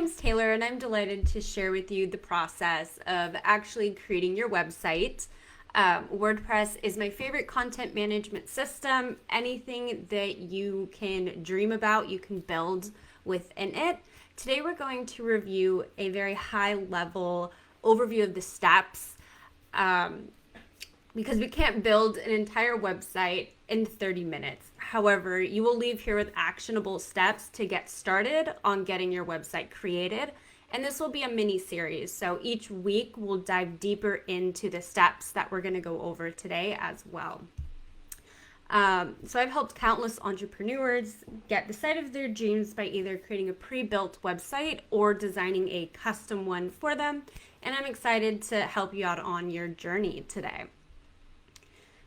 name's Taylor, and I'm delighted to share with you the process of actually creating your website. WordPress is my favorite content management system. Anything that you can dream about, you can build within it. Today, we're going to review a very high level overview of the steps. Because we can't build an entire website in 30 minutes. However, you will leave here with actionable steps to get started on getting your website created. And this will be a mini series. So each week we'll dive deeper into the steps that we're going to go over today as well. So I've helped countless entrepreneurs get the site of their dreams by either creating a pre-built website or designing a custom one for them. And I'm excited to help you out on your journey today.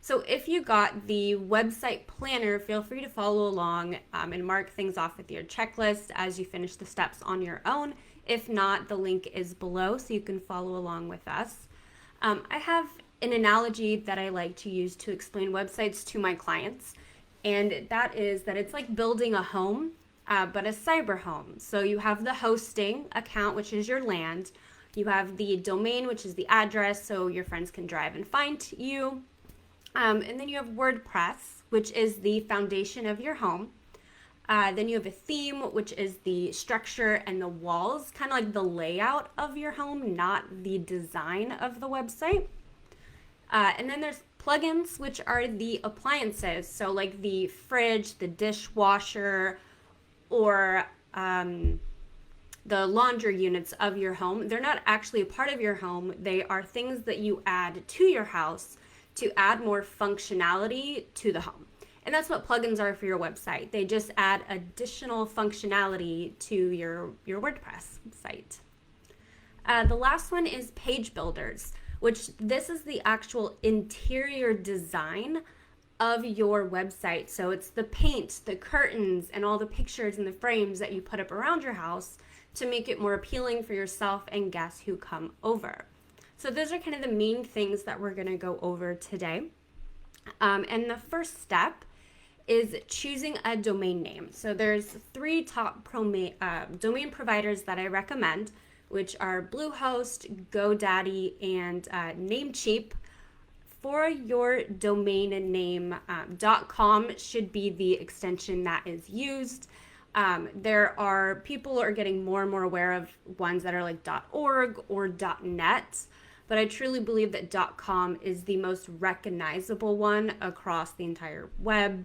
So if you got the website planner, feel free to follow along and mark things off with your checklist as you finish the steps on your own. If not, the link is below so you can follow along with us. I have an analogy that I like to use to explain websites to my clients, and that is that it's like building a home, but a cyber home. So you have the hosting account, which is your land. You have the domain, which is the address, so your friends can drive and find you. And then you have WordPress, which is the foundation of your home. Then you have a theme, which is the structure and the walls, kind of like the layout of your home, not the design of the website. And then there's plugins, which are the appliances. So like the fridge, the dishwasher, or the laundry units of your home. They're not actually a part of your home. They are things that you add to your house to add more functionality to the home. And that's what plugins are for your website. They just add additional functionality to your WordPress site. The last one is page builders, which this is the actual interior design of your website. So it's the paint, the curtains, and all the pictures and the frames that you put up around your house to make it more appealing for yourself and guests who come over. So those are kind of the main things that we're going to go over today. And the first step is choosing a domain name. So there's three top domain providers that I recommend, which are Bluehost, GoDaddy, and Namecheap. For your domain name, .com should be the extension that is used. People are getting more and more aware of ones that are like .org or .net. But I truly believe that .com is the most recognizable one across the entire web.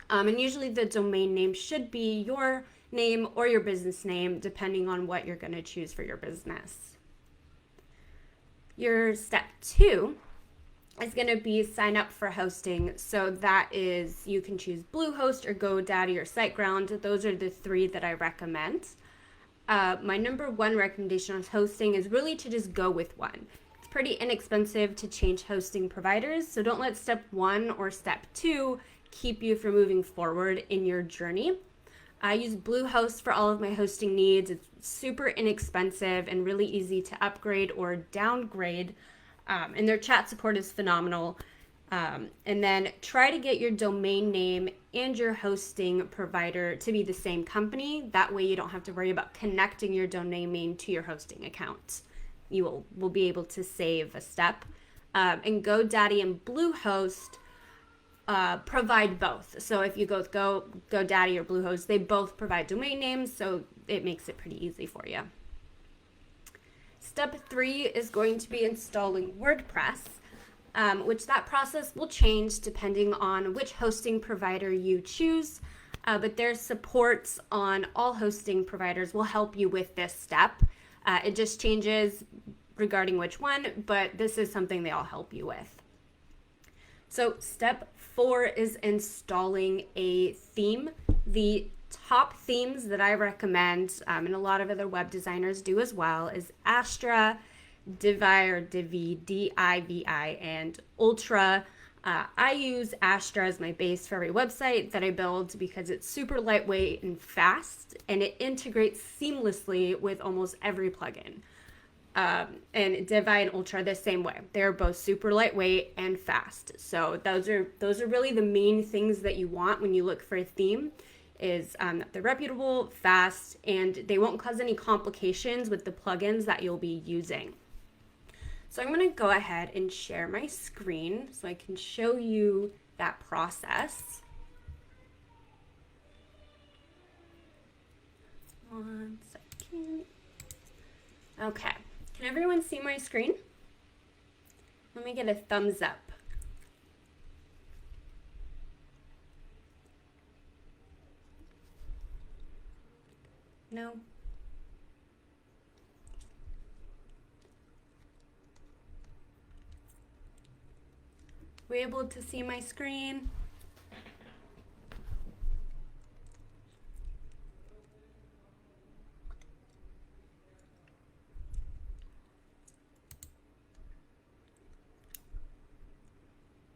And usually the domain name should be your name or your business name, depending on what you're going to choose for your business. Your step 2 is going to be sign up for hosting. So that is, you can choose Bluehost or GoDaddy or SiteGround. Those are the three that I recommend. My number one recommendation on hosting is really to just go with one. It's pretty inexpensive to change hosting providers, so don't let step 1 or step 2 keep you from moving forward in your journey. I use Bluehost for all of my hosting needs. It's super inexpensive and really easy to upgrade or downgrade, and their chat support is phenomenal. And then try to get your domain name and your hosting provider to be the same company. That way you don't have to worry about connecting your domain name to your hosting account. You will be able to save a step. And GoDaddy and Bluehost provide both. So if you go with GoDaddy or Bluehost, they both provide domain names, so it makes it pretty easy for you. Step 3 is going to be installing WordPress. Which that process will change depending on which hosting provider you choose, but their supports on all hosting providers will help you with this step. It just changes regarding which one, but this is something they all help you with. So step 4 is installing a theme. The top themes that I recommend, and a lot of other web designers do as well, is Astra, Divi or Divi, D-I-V-I, and Ultra. I use Astra as my base for every website that I build because it's super lightweight and fast, and it integrates seamlessly with almost every plugin. And Divi and Ultra the same way. They're both super lightweight and fast. So those are really the main things that you want when you look for a theme. is that they're reputable, fast, and they won't cause any complications with the plugins that you'll be using. So I'm going to go ahead and share my screen so I can show you that process. One second. Okay, can everyone see my screen? Let me get a thumbs up. No? Were you able to see my screen?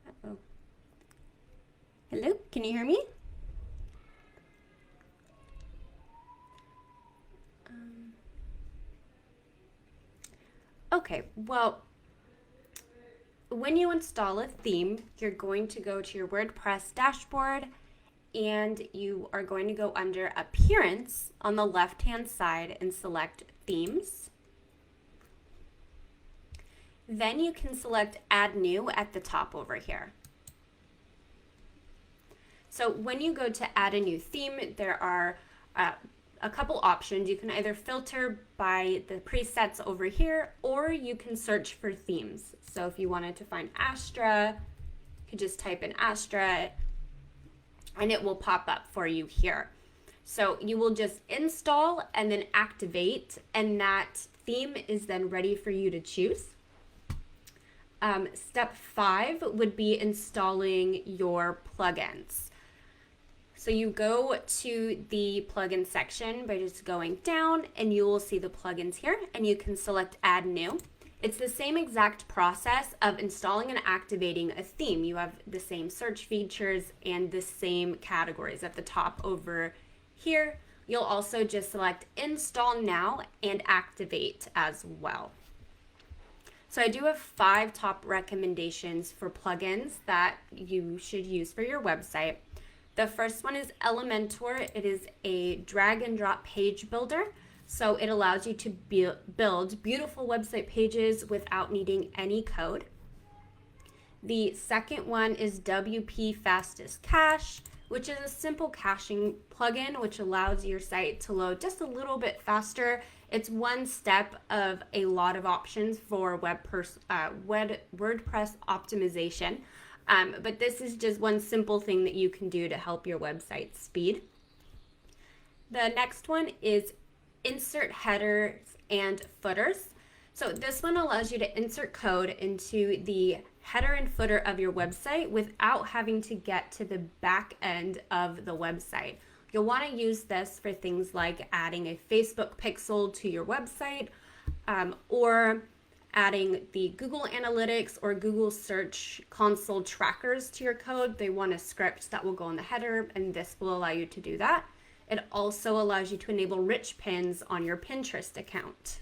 Uh-oh. Hello, can you hear me? Okay, well, when you install a theme, you're going to go to your WordPress dashboard and you are going to go under Appearance on the left-hand side and select Themes. Then you can select Add New at the top over here. So when you go to add a new theme, there are a couple options. You can either filter by the presets over here, or you can search for themes. So if you wanted to find Astra, you could just type in Astra and it will pop up for you here. So you will just install and then activate, and that theme is then ready for you to choose. Step 5 would be installing your plugins. So you go to the plugin section by just going down, and you will see the plugins here, and you can select Add New. It's the same exact process of installing and activating a theme. You have the same search features and the same categories at the top over here. You'll also just select Install Now and Activate as well. So I do have 5 top recommendations for plugins that you should use for your website. The first one is Elementor. It is a drag and drop page builder. So it allows you to build beautiful website pages without needing any code. The second one is WP Fastest Cache, which is a simple caching plugin which allows your site to load just a little bit faster. It's one step of a lot of options for WordPress optimization. But this is just one simple thing that you can do to help your website speed. The next one is Insert Headers and Footers. So this one allows you to insert code into the header and footer of your website without having to get to the back end of the website. You'll want to use this for things like adding a Facebook pixel to your website, or adding the Google Analytics or Google Search Console trackers to your code. They want a script that will go in the header, and this will allow you to do that. It also allows you to enable rich pins on your Pinterest account.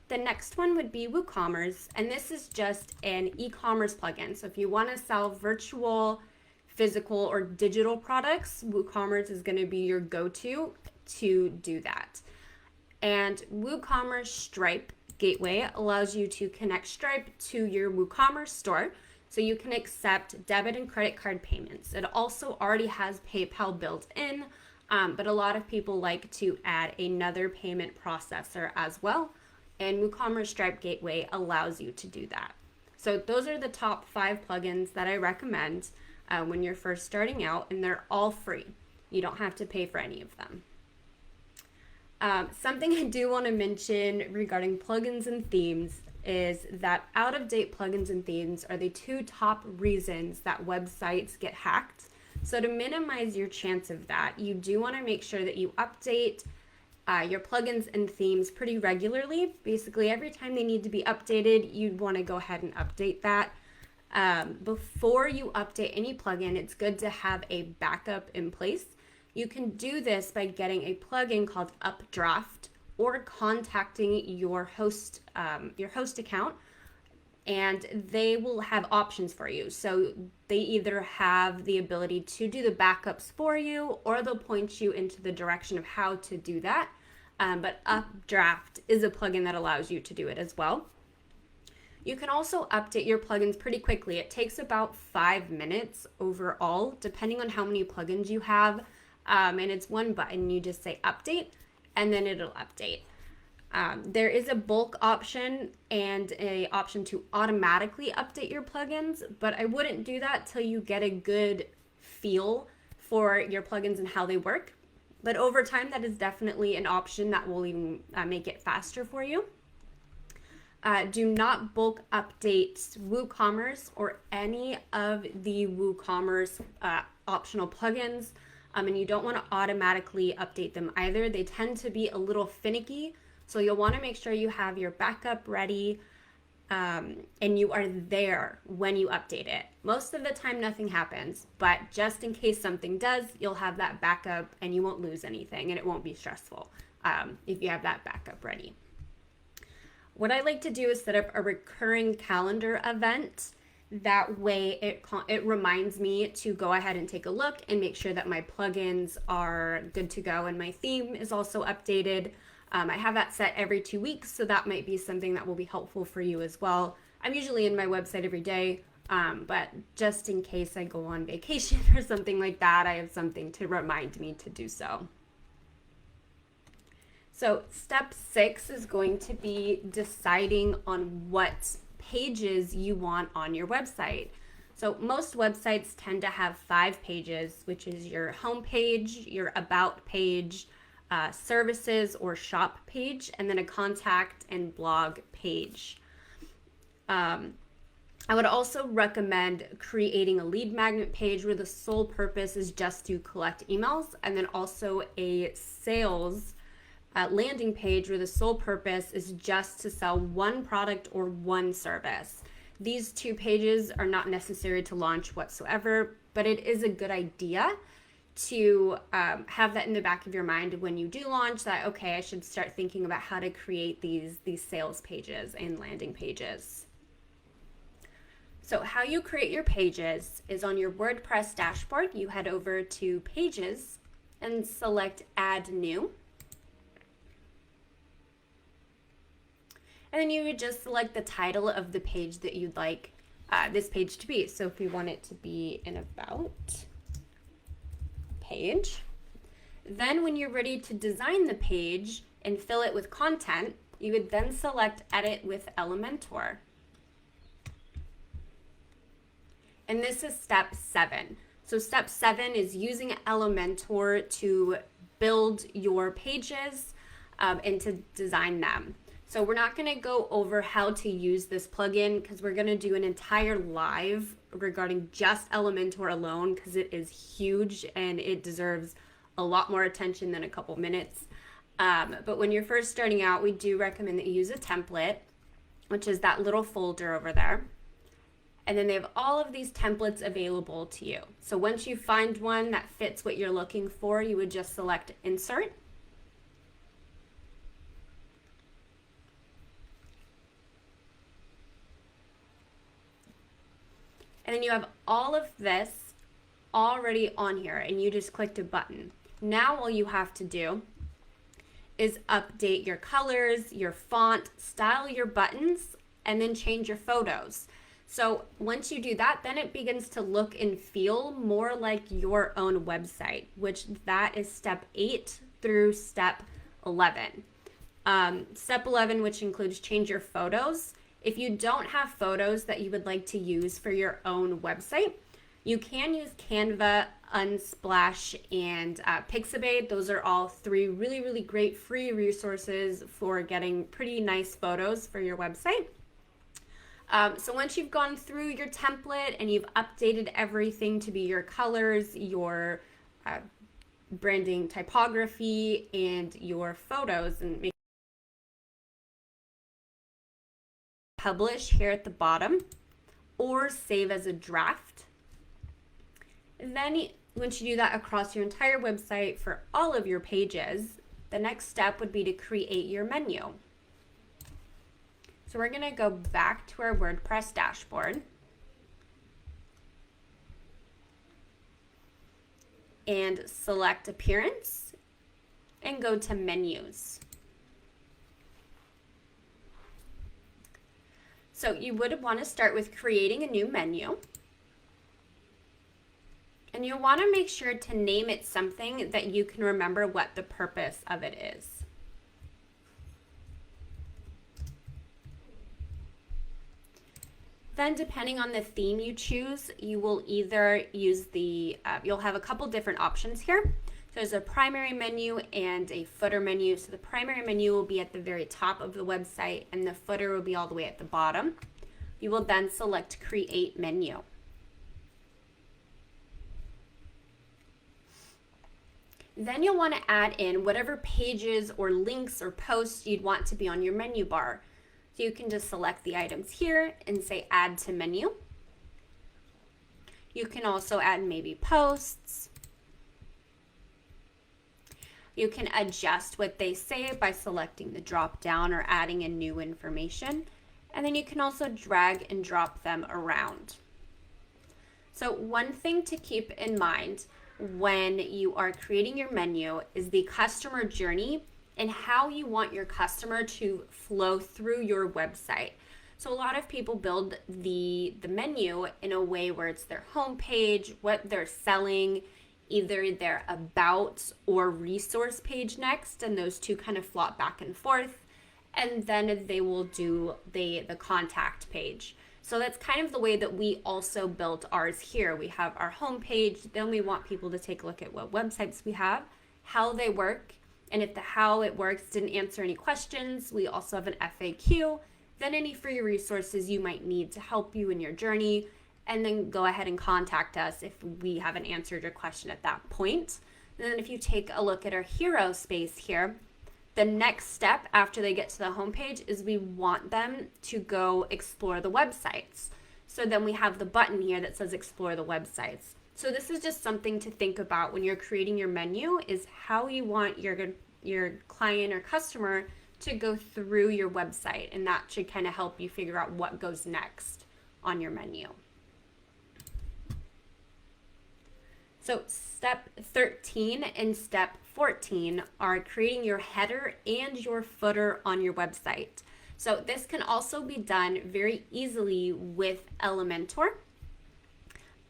The next one would be WooCommerce, and this is just an e-commerce plugin. So if you want to sell virtual, physical, or digital products, WooCommerce is going to be your go-to to do that. And WooCommerce Stripe Gateway allows you to connect Stripe to your WooCommerce store so you can accept debit and credit card payments. It also already has PayPal built in, but a lot of people like to add another payment processor as well, and WooCommerce Stripe Gateway allows you to do that. So those are the top 5 plugins that I recommend when you're first starting out, and they're all free. You don't have to pay for any of them. Something I do want to mention regarding plugins and themes is that out-of-date plugins and themes are the 2 top reasons that websites get hacked. So to minimize your chance of that, you do want to make sure that you update your plugins and themes pretty regularly. Basically, every time they need to be updated, you'd want to go ahead and update that. Before you update any plugin, it's good to have a backup in place. You can do this by getting a plugin called Updraft or contacting your host account and they will have options for you. So they either have the ability to do the backups for you, or they'll point you into the direction of how to do that. But Updraft is a plugin that allows you to do it as well. You can also update your plugins pretty quickly. It takes about 5 minutes overall, depending on how many plugins you have. And it's one button. You just say update, and then it'll update. There is a bulk option and a option to automatically update your plugins, but I wouldn't do that till you get a good feel for your plugins and how they work. But over time, that is definitely an option that will even make it faster for you. Do not bulk update WooCommerce or any of the WooCommerce optional plugins, and you don't want to automatically update them either. They tend to be a little finicky, so you'll want to make sure you have your backup ready and you are there when you update it. Most of the time, nothing happens, but just in case something does, you'll have that backup and you won't lose anything, and it won't be stressful if you have that backup ready. What I like to do is set up a recurring calendar event. That way it reminds me to go ahead and take a look and make sure that my plugins are good to go and my theme is also updated. I have that set every 2 weeks, so that might be something that will be helpful for you as well. I'm usually in my website every day, but just in case I go on vacation or something like that, I have something to remind me to do so. So step 6 is going to be deciding on what pages you want on your website. So most websites tend to have 5 pages, which is your home page, your about page, services or shop page, and then a contact and blog page. I would also recommend creating a lead magnet page where the sole purpose is just to collect emails, and then also a sales landing page where the sole purpose is just to sell one product or one service. These 2 pages are not necessary to launch whatsoever, but it is a good idea to have that in the back of your mind when you do launch, that, okay, I should start thinking about how to create these sales pages and landing pages. So how you create your pages is on your WordPress dashboard. You head over to Pages and select Add New. And then you would just select the title of the page that you'd like this page to be. So if you want it to be an About page, then when you're ready to design the page and fill it with content, you would then select Edit with Elementor. And this is step 7. So step 7 is using Elementor to build your pages and to design them. So we're not going to go over how to use this plugin because we're going to do an entire live regarding just Elementor alone because it is huge and it deserves a lot more attention than a couple minutes. But when you're first starting out, we do recommend that you use a template, which is that little folder over there. And then they have all of these templates available to you. So once you find one that fits what you're looking for, you would just select Insert. And then you have all of this already on here and you just clicked a button. Now all you have to do is update your colors, your font, style your buttons, and then change your photos. So once you do that, then it begins to look and feel more like your own website, which that is step 8 through step 11. Step 11, which includes change your photos. If you don't have photos that you would like to use for your own website, you can use Canva, Unsplash, and Pixabay. Those are all 3 really, really great free resources for getting pretty nice photos for your website. So once you've gone through your template and you've updated everything to be your colors, your branding typography, and your photos, and make publish here at the bottom or save as a draft. And then once you do that across your entire website for all of your pages, the next step would be to create your menu. So we're going to go back to our WordPress dashboard and select Appearance and go to Menus. So you would want to start with creating a new menu. And you'll want to make sure to name it something that you can remember what the purpose of it is. Then depending on the theme you choose, you will either use you'll have a couple different options here. So there's a primary menu and a footer menu. So the primary menu will be at the very top of the website and the footer will be all the way at the bottom. You will then select Create Menu. Then you'll want to add in whatever pages or links or posts you'd want to be on your menu bar. So you can just select the items here and say Add to Menu. You can also add maybe posts. You can adjust what they say by selecting the drop down or adding in new information. And then you can also drag and drop them around. So one thing to keep in mind when you are creating your menu is the customer journey and how you want your customer to flow through your website. So a lot of people build the menu in a way where it's their homepage, what they're selling, either their about or resource page next, and those two kind of flop back and forth. And then they will do the contact page. So that's kind of the way that we also built ours here. We have our homepage, then we want people to take a look at what websites we have, how they work, and if the how it works didn't answer any questions, we also have an FAQ, then any free resources you might need to help you in your journey, and then go ahead and contact us if we haven't answered your question at that point. And then if you take a look at our hero space here, the next step after they get to the homepage is we want them to go explore the websites. So then we have the button here that says explore the websites. So this is just something to think about when you're creating your menu, is how you want your client or customer to go through your website, and that should kind of help you figure out what goes next on your menu. So step 13 and step 14 are creating your header and your footer on your website. So this can also be done very easily with Elementor.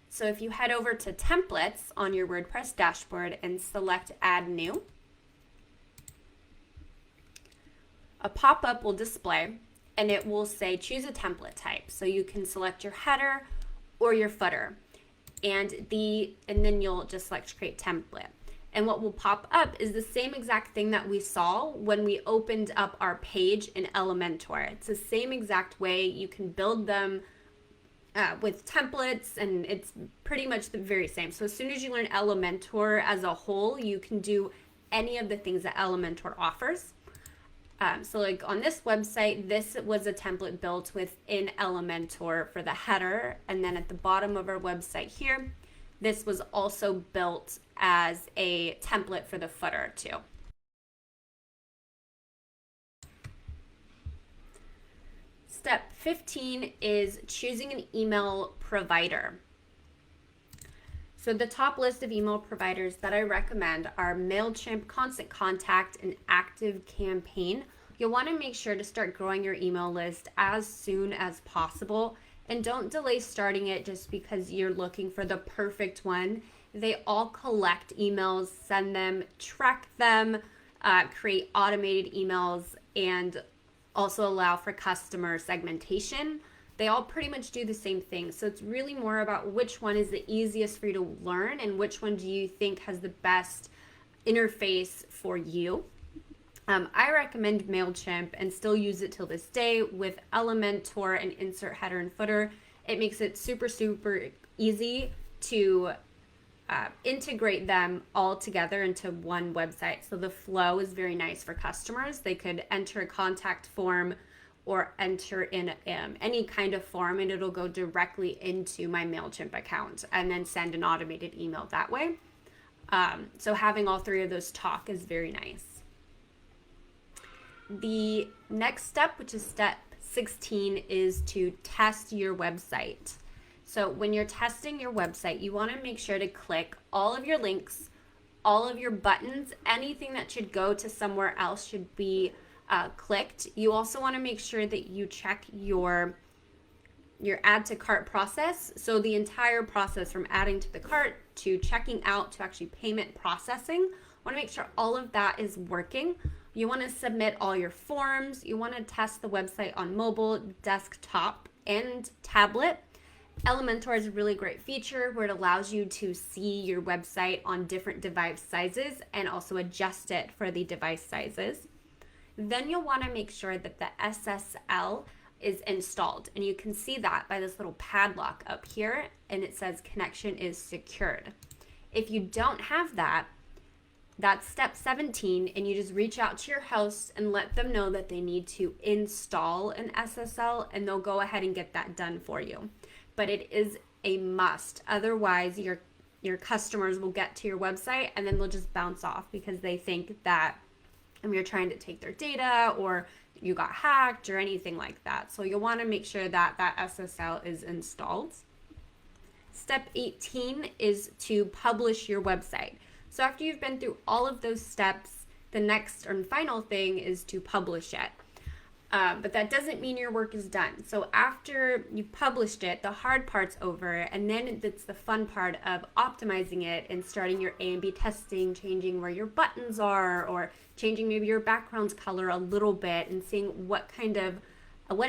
So if you head over to templates on your WordPress dashboard and select Add New, a pop-up will display and it will say choose a template type. So you can select your header or your footer. And then you'll just select create template. And what will pop up is the same exact thing that we saw when we opened up our page in Elementor. It's the same exact way. You can build them with templates, and it's pretty much the very same. So as soon as you learn Elementor as a whole, you can do any of the things that Elementor offers. So like on this website, this was a template built within Elementor for the header. And then at the bottom of our website here, this was also built as a template for the footer too. Step 15 is choosing an email provider. So the top list of email providers that I recommend are MailChimp, Constant Contact, and ActiveCampaign. You'll want to make sure to start growing your email list as soon as possible, and don't delay starting it just because you're looking for the perfect one. They all collect emails, send them, track them, create automated emails, and also allow for customer segmentation. They all pretty much do the same thing. So it's really more about which one is the easiest for you to learn and which one do you think has the best interface for you. I recommend MailChimp and still use it till this day with Elementor and insert header and footer. It makes it super, super easy to integrate them all together into one website. So the flow is very nice for customers. They could enter a contact form or enter in any kind of form, and it'll go directly into my MailChimp account and then send an automated email that way. So having all three of those talk is very nice. The next step, which is step 16 is to test your website. So when you're testing your website, you want to make sure to click all of your links, all of your buttons, anything that should go to somewhere else should be clicked. You also want to make sure that you check your add to cart process. So the entire process from adding to the cart to checking out to actually payment processing, want to make sure all of that is working. You want to submit all your forms. You want to test the website on mobile, desktop, and tablet. Elementor is a really great feature where it allows you to see your website on different device sizes and also adjust it for the device sizes. Then you'll want to make sure that the SSL is installed, and you can see that by this little padlock up here, and it says connection is secured. If you don't have that, that's step 17, and you just reach out to your host and let them know that they need to install an SSL, and they'll go ahead and get that done for you. But it is a must. Otherwise, your customers will get to your website and then they'll just bounce off because they think that you're trying to take their data or you got hacked or anything like that. So you'll want to make sure that that SSL is installed. Step 18 is to publish your website. So after you've been through all of those steps, the next and final thing is to publish it. But that doesn't mean your work is done. So after you've published it, the hard part's over, and then it's the fun part of optimizing it and starting your A and B testing, changing where your buttons are, or changing maybe your background's color a little bit and seeing what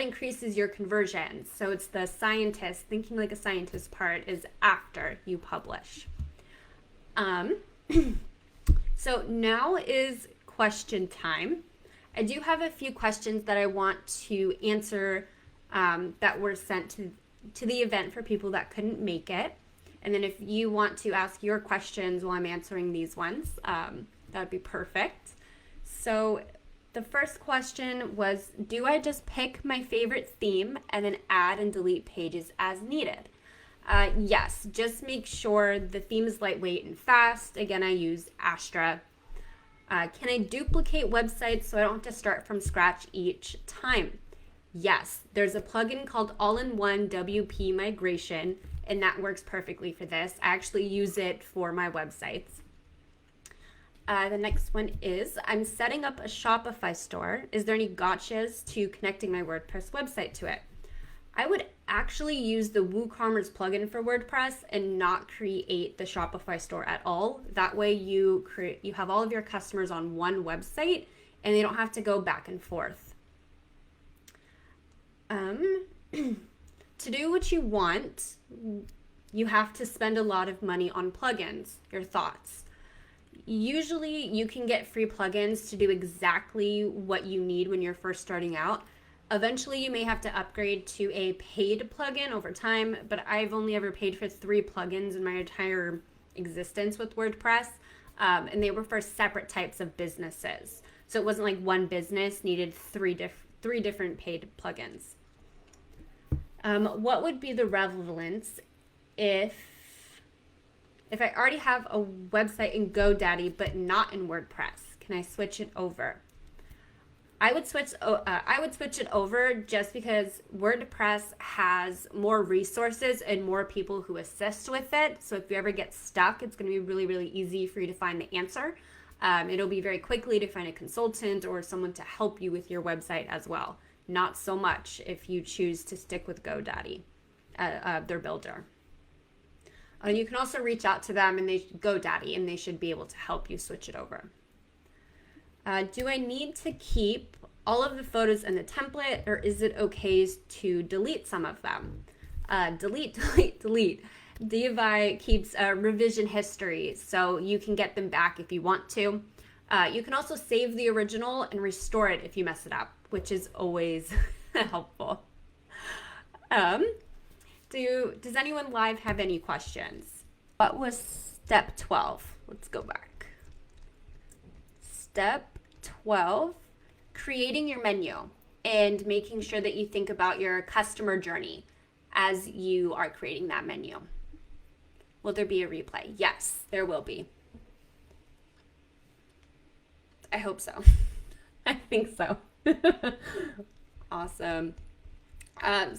increases your conversions. So it's the scientist, thinking like a scientist part is after you publish. So now is question time. I do have a few questions that I want to answer that were sent to the event for people that couldn't make it. And then if you want to ask your questions while I'm answering these ones, that would be perfect. So the first question was, do I just pick my favorite theme and then add and delete pages as needed? Yes, just make sure the theme is lightweight and fast. Again, I use Astra. Can I duplicate websites so I don't have to start from scratch each time? Yes, there's a plugin called All-in-One WP Migration, and that works perfectly for this. I actually use it for my websites. The next one is, I'm setting up a Shopify store. Is there any gotchas to connecting my WordPress website to it? I would actually use the WooCommerce plugin for WordPress and not create the Shopify store at all. That way you have all of your customers on one website and they don't have to go back and forth. To do what you want, you have to spend a lot of money on plugins. Your thoughts? Usually you can get free plugins to do exactly what you need when you're first starting out. Eventually, you may have to upgrade to a paid plugin over time, but I've only ever paid for 3 plugins in my entire existence with WordPress, and they were for separate types of businesses. So it wasn't like one business needed three different paid plugins. What would be the relevance if I already have a website in GoDaddy but not in WordPress? Can I switch it over? I would switch it over just because WordPress has more resources and more people who assist with it. So if you ever get stuck, it's going to be really, really easy for you to find the answer. It'll be very quickly to find a consultant or someone to help you with your website as well. Not so much if you choose to stick with GoDaddy, their builder. You can also reach out to them and GoDaddy, and they should be able to help you switch it over. Do I need to keep all of the photos in the template, or is it okay to delete some of them? Delete. Divi keeps a revision history, so you can get them back if you want to. You can also save the original and restore it if you mess it up, which is always helpful. Does anyone live have any questions? What was step 12? Let's go back. Step 12, creating your menu and making sure that you think about your customer journey as you are creating that menu. Will there be a replay? Yes, there will be. I hope so. I think so. Awesome.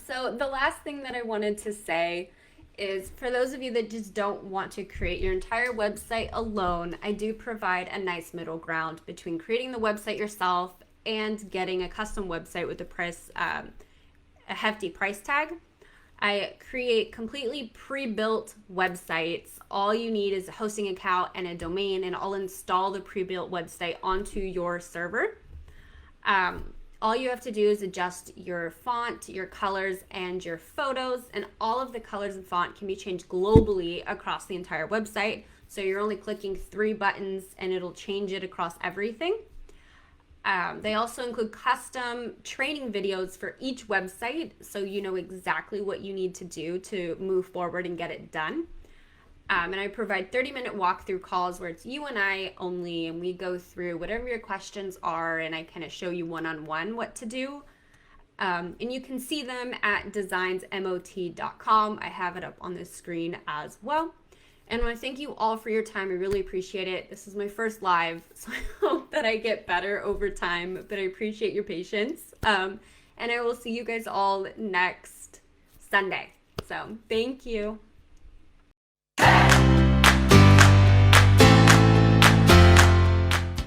So the last thing that I wanted to say is for those of you that just don't want to create your entire website alone, I do provide a nice middle ground between creating the website yourself and getting a custom website with a hefty price tag. I create completely pre-built websites. All you need is a hosting account and a domain, and I'll install the pre-built website onto your server. All you have to do is adjust your font, your colors, and your photos, and all of the colors and font can be changed globally across the entire website. So you're only clicking 3 buttons and it'll change it across everything. They also include custom training videos for each website, so you know exactly what you need to do to move forward and get it done. And I provide 30-minute walkthrough calls where it's you and I only, and we go through whatever your questions are, and I kind of show you one-on-one what to do. And you can see them at designsmot.com. I have it up on the screen as well. And I want to thank you all for your time. I really appreciate it. This is my first live, so I hope that I get better over time, but I appreciate your patience. And I will see you guys all next Sunday. So thank you.